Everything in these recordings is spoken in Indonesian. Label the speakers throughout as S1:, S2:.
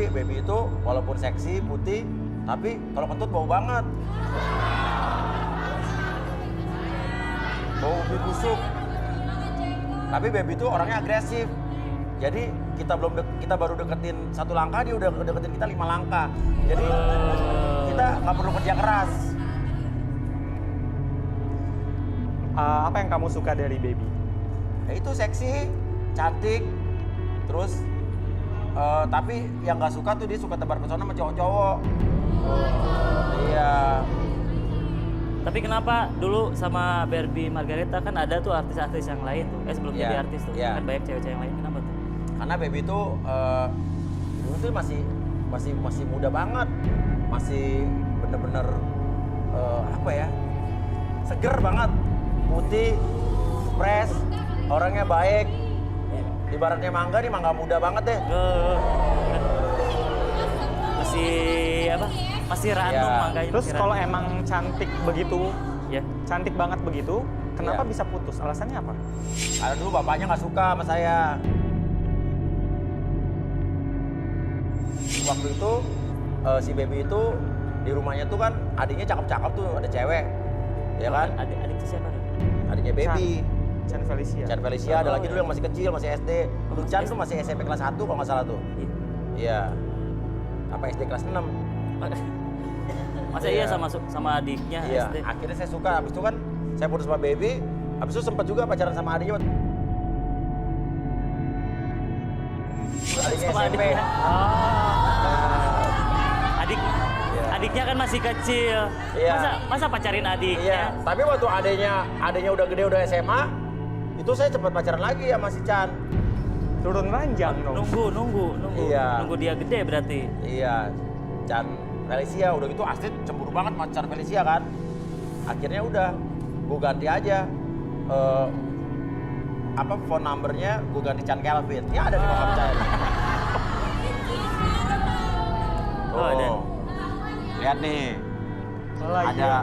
S1: Tapi Baby itu walaupun seksi, putih, tapi kalau kentut bau banget. Bau ubi busuk. Tapi Baby itu orangnya agresif. Jadi kita baru deketin 1 langkah, dia udah deketin kita 5 langkah. Jadi kita nggak perlu kerja keras.
S2: Apa yang kamu suka dari Baby?
S1: Ya itu seksi, cantik, terus tapi yang nggak suka tuh dia suka tebar pesona sama cowok-cowok. Iya.
S3: Tapi kenapa dulu sama Barbie Margareta kan ada tuh artis-artis yang lain tuh. Sebelum
S1: Iya,
S3: jadi artis tuh.
S1: iya.
S3: Kan banyak cewek-cewek yang lain. Kenapa tuh?
S1: Karena Baby itu dulu tuh masih muda banget, masih bener-bener apa ya, seger banget, putih, fresh, orangnya baik. Ibaratnya mangga nih, mangga muda banget deh.
S3: Masih apa? Masih random
S1: Iya.
S3: makanya.
S2: Terus
S3: masih
S2: kalau
S3: random.
S2: emang cantik begitu,
S3: Ya.
S2: cantik banget begitu, kenapa
S1: Iya.
S2: bisa putus? Alasannya apa?
S1: Karena dulu bapaknya nggak suka sama saya. Waktu itu si Baby itu di rumahnya tuh kan adiknya cakep-cakep tuh, ada cewek, ya kan?
S3: Adik itu siapa tuh?
S1: Adiknya Baby.
S2: Chan Felicia.
S1: Chan Felicia, ada
S3: Oh,
S1: lagi
S3: iya.
S1: dulu yang masih kecil, masih SD. Tuh Chan tuh masih SMP kelas 1 kalau nggak salah tuh.
S3: Iya.
S1: Iya. Apa SD kelas 6?
S3: Masa
S1: Iya.
S3: iya sama adiknya
S1: Iya.
S3: SD?
S1: Akhirnya saya suka. Habis itu kan saya putus sama Baby. Habis itu sempat juga pacaran sama adiknya. Adiknya
S3: Sama
S1: SMP.
S3: adiknya. Adiknya kan masih kecil.
S1: Iya.
S3: Masa pacarin
S1: Iya.
S3: adiknya?
S1: Tapi waktu adiknya udah gede, udah SMA, itu saya cepat pacaran lagi sama si Chan.
S2: Turun ranjang dong.
S3: Nunggu.
S1: Iya.
S3: Nunggu dia gede berarti.
S1: Iya, Chan Felicia udah gitu Astrid cemburu banget sama Chan Felicia kan. Akhirnya udah, gue ganti aja phone numbernya, gue ganti Chan Kelvin. Ya ada di bawah saya.
S3: Oh, ada.
S1: Lihat nih,
S2: Malah
S1: ada
S2: iya.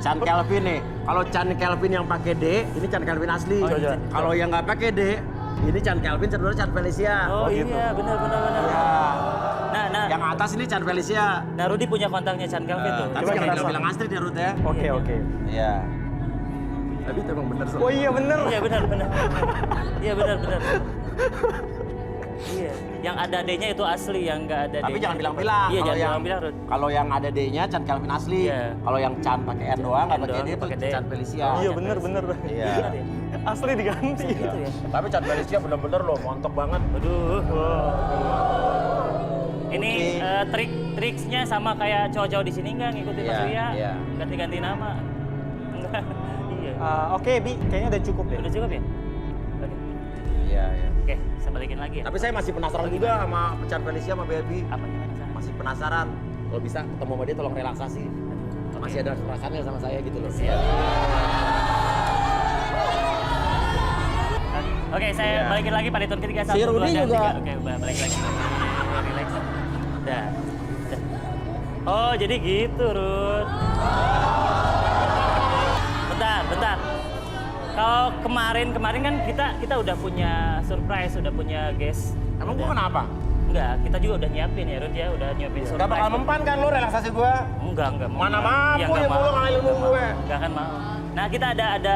S1: Chan Kelvin nih. Kalau Chan Kelvin yang pakai D, ini Chan Kelvin asli.
S3: Oh, iya.
S1: Kalau yang nggak pakai D, ini Chan Kelvin, sebenarnya Chan Felicia.
S3: Oh,
S2: gitu.
S3: iya, benar.
S1: Iya.
S3: Nah,
S1: Yang atas ini Chan Felicia.
S3: nah Rudy punya kontaknya Chan Kelvin tuh.
S1: Tapi
S2: Coba
S1: jangan
S2: kita
S1: bilang Astrid ya, Ruth ya.
S2: Oke, oke.
S1: Iya. Tapi itu emang bener
S2: Oh iya bener.
S3: Iya benar. Iya benar. Iya, yang ada D-nya itu asli, yang nggak ada D-nya.
S1: Tapi jangan bilang-bilang.
S3: Iya,
S1: Kalau
S3: jangan
S1: yang-
S3: bilang-bilang, Rud.
S1: Kalau yang ada D-nya Chan Kelvin asli.
S3: Iya.
S1: Kalau yang Chan pakai N doang, nggak
S3: N
S1: pakai
S3: doang,
S1: D
S3: nggak
S1: itu
S3: pakai D.
S1: Chan Felicia.
S2: Iya
S3: Chan
S2: bener.
S1: Iya.
S3: Benar ya?
S2: Asli diganti.
S3: Gitu ya.
S1: Tapi Chan Felicia bener-bener loh, montok banget.
S3: Aduh. Ini triksnya sama kayak cowok-cowok di sini nggak ngikutin
S1: Iya,
S3: Mas Uya?
S1: iya.
S3: Ganti-ganti nama. Enggak. Iya.
S2: Oke, Bi, kayaknya udah cukup deh.
S3: Udah cukup ya? Oke.
S1: Iya.
S3: Oke, saya balikin lagi ya.
S1: Tapi saya masih penasaran juga sama Chan Felicia sama Baby.
S3: Apa gimana Chan?
S1: Masih penasaran. Kalau bisa ketemu sama dia tolong relaksasi. Masih ada perasaannya sama saya gitu loh.
S3: Siap. Oke, saya
S1: Iya.
S3: balikin lagi pada turun ketiga.
S1: Si Rudy juga.
S3: Oke, balik lagi. Relax. Dah. Oh, jadi gitu, Rud. Bentar. Kalau kemarin kan kita udah punya surprise, udah punya guest.
S1: Emang
S3: Udah.
S1: gua kenapa?
S3: Enggak, kita juga udah nyiapin ya, Rud ya, udah nyiapin surprise.
S1: Gak bakal mempan kan lu relaksasi gua?
S3: Enggak.
S1: Mana
S3: Iya,
S1: mampu
S3: enggak
S1: ya
S3: mau,
S1: lu ngalilin
S3: enggak mau.
S1: gue.
S3: Enggak akan mau. Nah, kita ada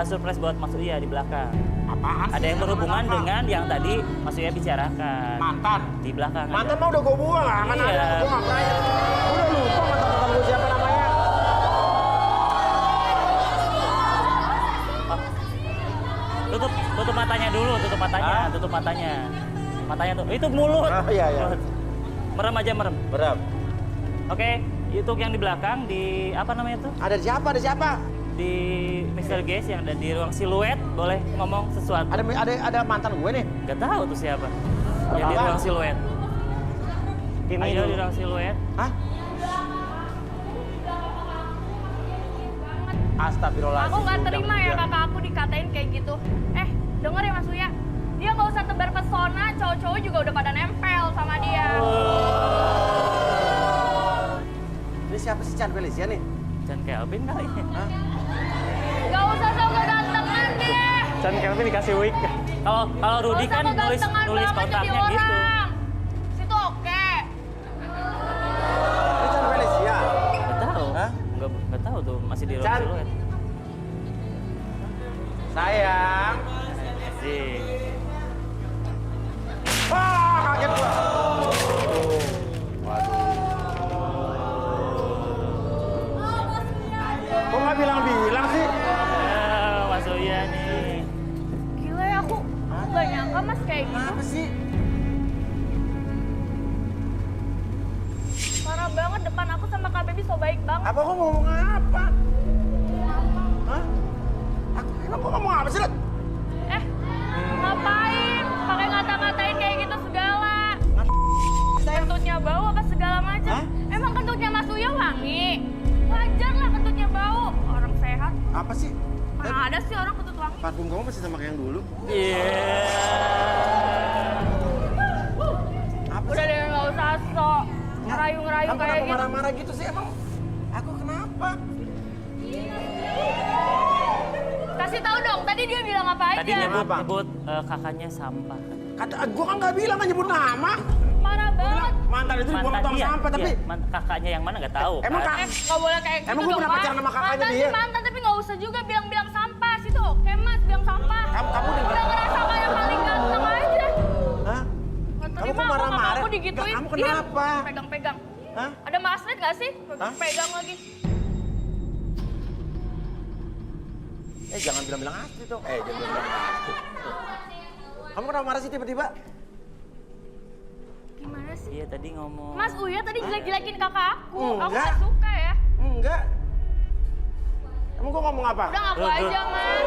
S3: surprise buat Mas Uya di belakang.
S1: Apaan sih?
S3: Ada yang berhubungan
S1: Apa?
S3: dengan yang tadi Mas Uya bicarakan.
S1: Mantan.
S3: Di belakang. ada.
S1: Mantan mah udah gue buang, kan
S3: Iya.
S1: ada. Gue ngapain? Gue udah lupa mantan-mantan gue siapa namanya.
S3: Tutup matanya dulu, tutup matanya. Matanya tuh. Itu mulut.
S1: Ah, iya.
S3: Merem aja, merem.
S1: Berap.
S3: Oke, itu yang di belakang di apa namanya tuh?
S1: Ada siapa?
S3: Di Mr. Guest yang ada di ruang siluet, boleh ngomong sesuatu.
S1: Ada mantan gue nih.
S3: Nggak tahu tuh siapa. Yang di
S1: Apa?
S3: ruang siluet.
S2: Ini
S3: Ayo
S2: dulu.
S3: di ruang siluet.
S1: Hah? Astagfirullahaladzim.
S4: Aku nggak terima ya kakak aku dikatain kayak gitu. Denger ya Mas Uya, dia nggak usah tebar pesona, cowok-cowok juga udah pada nempel sama dia.
S1: Ini siapa sih Chan Felicia nih?
S3: Chan Kelvin kali.
S1: Hah?
S4: Gak usah sok kegantengan deh.
S2: Chan Kelvin dikasih wig.
S3: Kalau Rudy
S4: Nggak
S3: kan
S4: usah
S3: nulis
S4: kegantengan banget jadi
S3: kontaknya gitu.
S4: orang. Situ
S3: Nggak tahu tuh, masih di ruang
S1: Chan.
S3: siluet.
S1: Sayang.
S3: Sih.
S1: Wah, kaget gua. Kok nggak bilang-bilang sih?
S3: Mas Uya nih.
S4: Gila ya, aku nggak nyangka Mas kayak gitu.
S1: Kenapa sih?
S4: Parah banget, depan aku sama Kak Baby so baik banget.
S1: Apa kok ngomong apa? Hah? Emang kok ngomong apa sih, Lut?
S4: Ngapain? Pakai ngata-ngatain kayak gitu segala. Kentutnya bau apa segala macam.
S1: Hah?
S4: Emang kentutnya Mas Uya wangi? Wajar lah kentutnya bau. Orang sehat.
S1: Apa sih?
S4: Mana ada sih orang kentut wangi?
S1: Parfum kamu masih sama kayak yang dulu?
S3: Iya.
S1: Apa
S4: Udah deh nggak usah sok ngerayu-ngerayu
S1: Kamu
S4: kayak
S1: kenapa
S4: gitu.
S1: marah-marah gitu sih emang? Aku kenapa?
S4: Kasih tahu dong, tadi dia bilang apa aja?
S3: Tadi
S1: Apa?
S3: nyebut kakaknya sampah.
S1: Kata gua kan nggak bilang, nggak nyebut nama.
S4: Parah banget.
S1: Mantan itu dibuang tong
S3: dia,
S1: sampah, tapi
S3: kakaknya yang mana nggak tahu.
S1: Emang
S3: kan?
S4: Nggak boleh kayak gitu
S1: Emang gua
S4: dong,
S1: pernah
S4: Pak.
S1: pacaran sama kakaknya
S4: Mantan
S1: dia?
S4: sih mantan, tapi nggak usah juga bilang-bilang sampah. Situ oke Mas, bilang sampah.
S1: Kamu denger?
S4: Udah ngerasa kayak paling ganteng aja.
S1: Hah?
S4: Nggak
S1: Kamu
S4: terima
S1: kok marah-marah?
S4: aku digituin.
S1: Kamu
S4: Diam.
S1: kenapa?
S4: Pegang-pegang.
S1: Hah?
S4: Ada magnet nggak sih?
S1: Hah?
S4: Pegang lagi.
S1: Jangan bilang-bilang Astrid dong. Jangan bilang Astrid. Kamu kenapa marah sih tiba-tiba?
S4: Gimana sih?
S3: Iya tadi ngomong.
S4: Mas Uya tadi jelek-jelekin kakak aku. Aku
S1: Enggak.
S4: nggak suka ya.
S1: Enggak. Emang gua ngomong apa?
S4: Udah ngaku
S3: Dud, Dud.
S4: aja, Mas.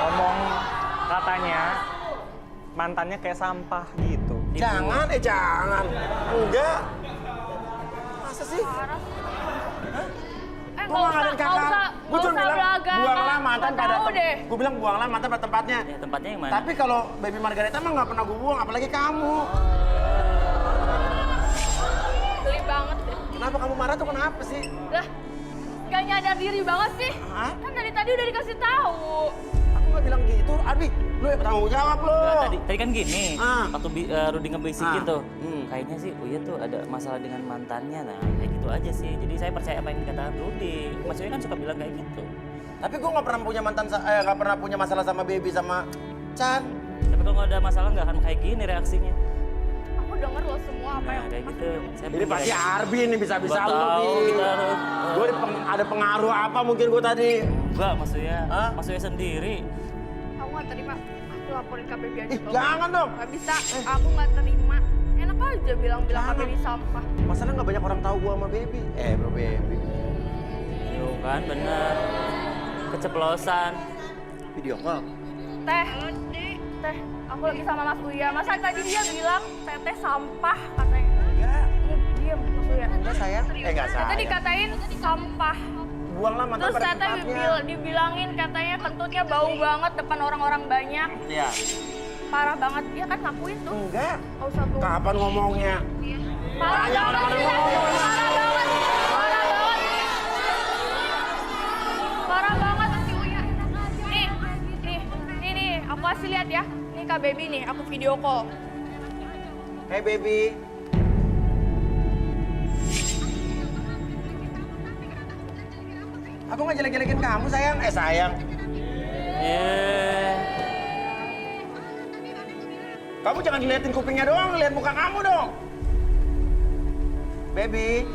S2: Ngomong katanya mantannya kayak sampah gitu.
S1: Jangan, jangan. Enggak. Masa sih?
S4: Parah.
S1: Gua nggak ngadain kakak. Gua cuma bilang buanglah mantan pada
S4: deh.
S1: Gua bilang buanglah mantan pada tempatnya.
S3: Ya, tempatnya yang mana?
S1: Tapi kalau Baby Margareta mah nggak pernah gua buang, apalagi kamu.
S4: Geli banget deh.
S1: Kenapa kamu marah tuh kenapa sih?
S4: Lah, gak nyadar diri banget sih.
S1: Hah?
S4: Kan dari tadi udah dikasih tahu.
S1: Aku nggak bilang gitu. Abi, lu yang bertanggung jawab lu.
S3: Enggak, tadi kan gini, waktu Rudi ngebisikin
S1: Ah.
S3: tuh, kayaknya sih Uya tuh ada masalah dengan mantannya, nah kayak gitu aja sih. Jadi saya percaya apa yang dikatakan Rudi. Mas Uya kan suka bilang kayak gitu.
S1: Tapi gua nggak pernah punya nggak pernah punya masalah sama Baby sama Chan.
S3: Tapi kalau nggak ada masalah nggak akan kayak gini reaksinya.
S4: Aku denger lo semua apa
S3: Nah
S4: yang
S3: kayak gitu. Saya
S1: Ini pasti Arbi nih bisa-bisa
S3: Nggak
S1: lu.
S3: tahu,
S1: Bi.
S3: kita
S1: Gua ada pengaruh apa mungkin gua tadi?
S3: Enggak, Mas Uya.
S1: Hah?
S3: Mas Uya sendiri.
S4: Aku gak terima. Aku laporin ke Baby aja.
S1: Jangan dong.
S4: Gak bisa. Aku gak terima. Enak aja bilang-bilang ke
S1: Jangan.
S4: Baby sampah.
S1: Masalah nggak banyak orang tahu gua sama Baby. Bro Baby.
S3: Yo kan bener. Keceplosan.
S1: Video call.
S4: Teh. Teh. Aku lagi sama Mas Uya. Masa tadi dia bilang Teteh sampah katanya.
S1: Enggak.
S4: Diam Mas Uya.
S1: Enggak sayang. Enggak sayang.
S4: Teteh dikatain sampah.
S1: Buanglah mantan
S4: Terus
S1: pada
S4: Teteh
S1: tempatnya.
S4: dibilangin katanya kentutnya bau banget depan orang-orang banyak.
S1: Iya.
S4: Parah banget. Dia kan ngakuin tuh.
S1: Enggak.
S4: Gak usah tuh.
S1: Kapan ngomongnya?
S4: Parah
S1: Banyak
S4: banget
S1: orang-orang
S4: sih, Teh.
S1: ngomong.
S4: Parah banget. Parah banget. Parah banget si Uya. Nih, aku kasih lihat ya. Nih Kak Baby nih, aku video call.
S1: Hey Baby. Aku nggak jelek-jelekin kamu sayang. Sayang. Kamu jangan diliatin kupingnya doang, lihat muka kamu dong. Baby.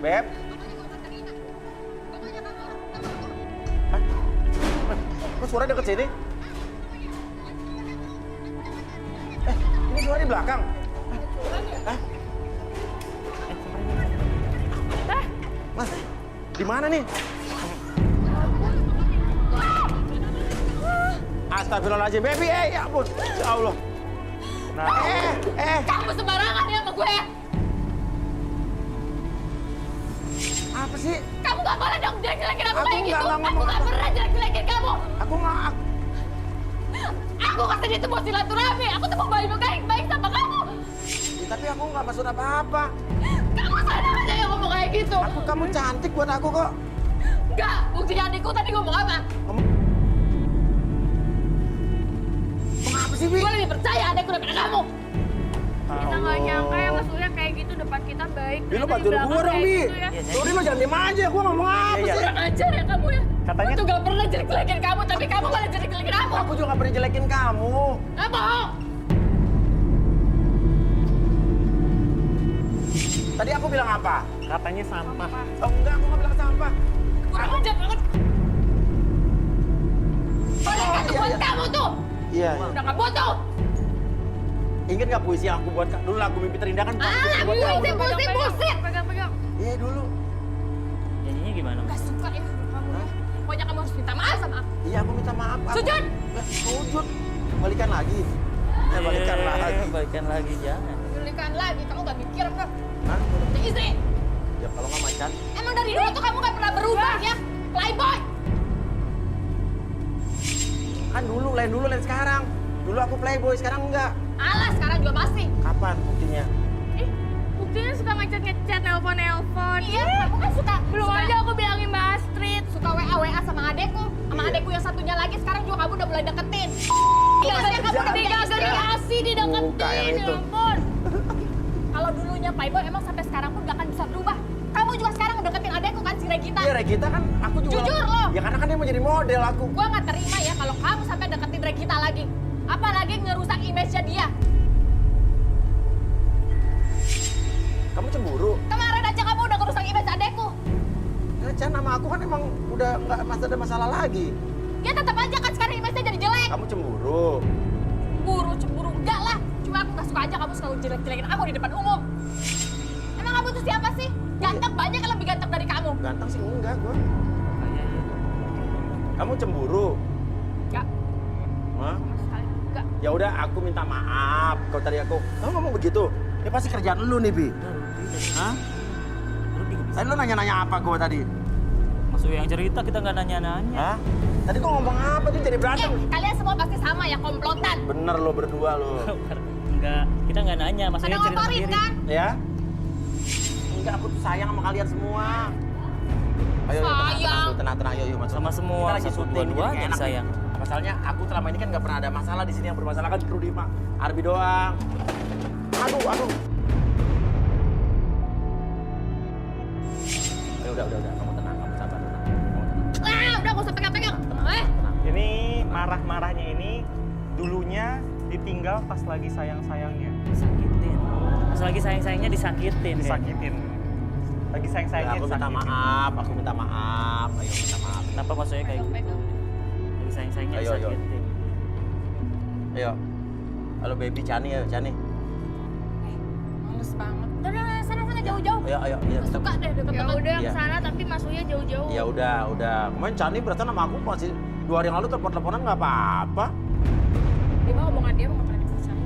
S1: Beb. Hah? Kok suara deket sini? Ini suara di belakang. Hah? Mas, di mana nih? Astagfirullahaladzim, Baby, ya ampun, ya Allah.
S2: Nah,
S4: Kamu sembarangan ya sama gue.
S1: Apa sih?
S4: Kamu gak boleh dong jelek-jelekin aku
S1: Aku
S4: kayak
S1: nggak
S4: gitu. Aku
S1: ngomong
S4: gak
S1: apa.
S4: pernah jelek-jelekin kamu.
S1: Aku nggak.
S4: Aku kesini tuh mau silaturahmi. Aku tuh mau baik-baik sama kamu.
S1: Tapi aku nggak maksud apa-apa.
S4: Kamu sadar aja yang ngomong kayak gitu.
S1: Kamu cantik buat aku kok.
S4: Enggak, buktinya adikku tadi ngomong apa?
S1: Ngomong apa sih, Bi?
S4: Gue lebih percaya adikku daripada kamu. Kita nggak nyangka ya Mas Uya kayak gitu depan kita baik.
S1: Bi, lu
S4: ternyata di
S1: bantuin
S4: belakang
S1: gua dong,
S4: kayak
S1: Bi.
S4: gitu ya.
S3: Iya,
S1: Lu Bi, lu jangan diem aja, gua ngomong apa
S2: Iya,
S1: sih?
S2: iya.
S4: Kurang ajar ya kamu ya.
S2: Katanya-
S4: Aku tuh gak pernah jelek-jelekin kamu, tapi kamu malah jelek-jelekin aku.
S1: Aku juga gak pernah jelekin kamu.
S4: Nggak bohong.
S1: Tadi aku bilang apa?
S2: Katanya sampah.
S1: Oh enggak, aku gak bilang sampah.
S4: Kurang ajar banget. Boleh
S1: iya,
S4: buat
S1: iya.
S4: kamu tuh.
S1: Iya.
S4: Udah gak butuh.
S1: Ingat gak puisi yang aku buat dulu lagu mimpi terindah kan?
S4: Alah,
S1: buat kamu.
S4: buset. Pegang-pegang.
S1: Iya dulu.
S3: Nyanyinya gimana?
S4: Gak suka ya kamu ya. Pokoknya kamu harus minta maaf sama aku.
S1: Iya, aku minta maaf.
S4: Sujud.
S1: Sujud. Balikan lagi. Balikan lagi.
S3: Balikan lagi, jangan.
S4: Belikan lagi, kamu gak mikir apa?
S1: Hah?
S4: Punya istri.
S1: Ya kalau nggak macan.
S4: Emang dari dulu tuh kamu gak pernah berubah ya? Playboy.
S1: Kan dulu, lain sekarang. Dulu aku playboy, sekarang enggak.
S4: Alah, sekarang juga masih.
S1: Kapan buktinya?
S4: Buktinya suka ngechat-ngechat, nelpon-nelpon. Iya, kamu kan suka. Belum aja aku bilangin Mbak Astrid. Suka WA sama adekku. Sama
S1: Iya.
S4: adekku yang satunya lagi, sekarang juga kamu udah mulai deketin. Iya, kamu
S1: Jangan.
S4: dikasih, dideketin.
S1: Buka yang
S4: Ya
S1: itu.
S4: ampun. Kalau dulunya Playboy, emang sampai sekarang pun gak akan bisa berubah. Kamu juga sekarang deketin adekku kan, si Regita.
S1: Iya, Regita kan aku juga.
S4: Jujur loh.
S1: Ya karena kan dia mau jadi model aku.
S4: Gua gak terima ya kalau kamu sampai deketin Regita lagi. Apalagi ngerusak image-nya dia.
S1: Kamu cemburu.
S4: Kemarin aja kamu udah ngerusak image adekku.
S1: Ya, Chan, sama aku kan emang udah nggak ada masalah lagi.
S4: Ya tetap aja kan sekarang image-nya jadi jelek.
S1: Kamu cemburu.
S4: Cemburu enggak lah. Cuma aku gak suka aja kamu suka jelek-jelekin aku di depan umum. Emang kamu tuh siapa sih? Ganteng banyak yang lebih ganteng dari kamu.
S1: Ganteng sih enggak gua.
S3: Iya, iya.
S1: Kamu cemburu.
S4: Enggak,
S1: Hah?
S4: sama sekali enggak.
S1: Ya udah, aku minta maaf. Kau tadi kamu ngomong begitu. Ini pasti kerjaan lu nih, Bi. Hah?
S3: Rudi nggak bisa.
S1: Tadi lu nanya-nanya apa gua tadi?
S3: Mas Uya yang cerita, kita nggak nanya-nanya.
S1: Hah? Tadi gua ngomong apa tuh jadi berantem?
S4: Kalian semua pasti sama ya, komplotan.
S1: Bener lo berdua lo.
S3: Enggak, kita nggak nanya. Mas Uya
S4: Pada
S3: cerita
S4: ngotorin
S3: sendiri.
S4: kan?
S1: Ya? Enggak, aku tuh sayang sama kalian semua. Ayo,
S4: Sayang.
S1: tenang, yuk, masuk.
S3: Sama semua,
S1: Kita lagi
S3: satu
S1: syuting,
S3: dua-dua
S1: jadi
S3: jadi
S1: enak nih.
S3: sayang.
S1: Masalahnya aku selama ini kan nggak pernah ada masalah di sini, yang bermasalah kan Rudy Pak. Arbi doang. Aduh. Ayo udah. Kamu tenang, kamu sabar.
S4: Udah gak usah pegang-pegang.
S2: Ini marah-marahnya ini dulunya ditinggal pas lagi sayang-sayangnya.
S3: Disakitin. Pas lagi sayang-sayangnya disakitin.
S2: Disakitin. Lagi sayang-sayangnya
S1: Aku minta
S2: disakitin.
S1: maaf. Ayo minta maaf.
S3: Kenapa Mas Uya kayak gitu?
S4: Pegang.
S3: Lagi sayang-sayangnya
S1: Ayo.
S3: disakitin.
S1: Ayo. Halo baby Chani ya, Chani.
S4: Males banget. Udah, sana jauh-jauh.
S1: Ayo.
S4: Gak suka deh deket
S5: Ya udah
S1: Iya.
S5: kesana tapi Mas Uya jauh-jauh.
S1: Ya udah. Kemarin Chani berarti sama aku masih 2 hari yang lalu telepon-teleponan nggak apa-apa.
S4: Dia mah omongan dia mah gak pernah dipercaya.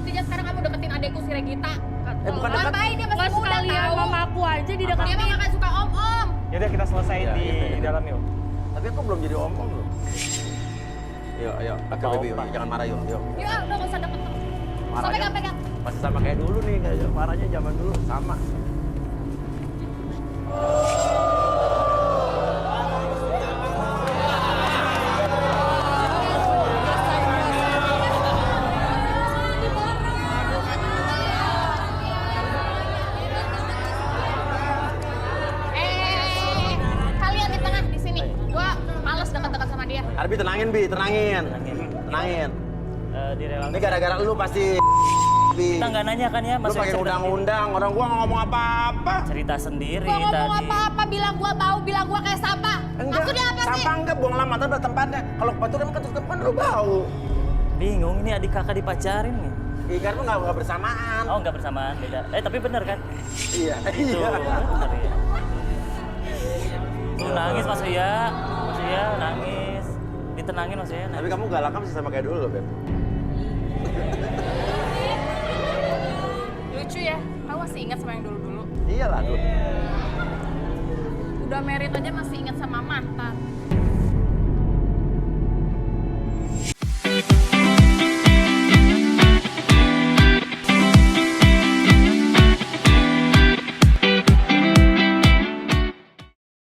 S4: Tidak, sekarang kamu deketin adekku si Regita.
S1: bukan dekat.
S4: Ngapain dia masih
S5: Nggak
S4: muda
S5: sekalian
S4: tahu.
S5: mama aku aja dideketin.
S4: Dia mah gak suka om-om.
S2: Yaudah kita selesaiin
S1: Iya,
S2: di
S1: iya.
S2: dalam yuk.
S1: Tapi aku belum jadi om loh. Ayo. Oke baby, jangan marah yuk.
S4: Ya udah gak usah deket terus. Sampai
S1: Marahnya
S4: pegang-pegang.
S1: masih sama kayak dulu nih, kayak marahnya zaman dulu sama.
S4: Kalian di tengah di sini. Gua males deket-deket sama dia.
S1: Arbi tenangin tenangin.
S3: Direlakan.
S1: Ini gara-gara lu pasti. Bi.
S3: Kita nggak nanya kan ya,
S1: Lu
S3: Mas Uya
S1: pakai
S3: cerita
S1: undang-undang, orang gua nggak ngomong apa-apa.
S3: sendiri. Cerita sendiri
S4: Gua ngomong
S3: tadi.
S4: apa-apa, bilang gua bau, bilang gua kayak sampah.
S1: Enggak,
S4: Maksudnya apa sih?
S1: sampah enggak, buang lama tapi tempatnya. Kalau batu emang ke tempat lu bau.
S3: Bingung, ini adik kakak dipacarin nih.
S1: Ikan lu nggak bersamaan.
S3: Oh nggak bersamaan, beda. Tapi bener kan?
S1: Iya.
S3: Tuh, bener ya. Tuh nangis Mas Uya. Mas Uya nangis. Ditenangin Mas Uya.
S1: Tapi
S3: Nangis.
S1: kamu galak kan masih sama kayak dulu loh, Beb.
S4: Lucu ya, kamu masih ingat sama yang dulu-dulu.
S1: Iyalah, dulu.
S4: Udah merit aja masih ingat sama mantan.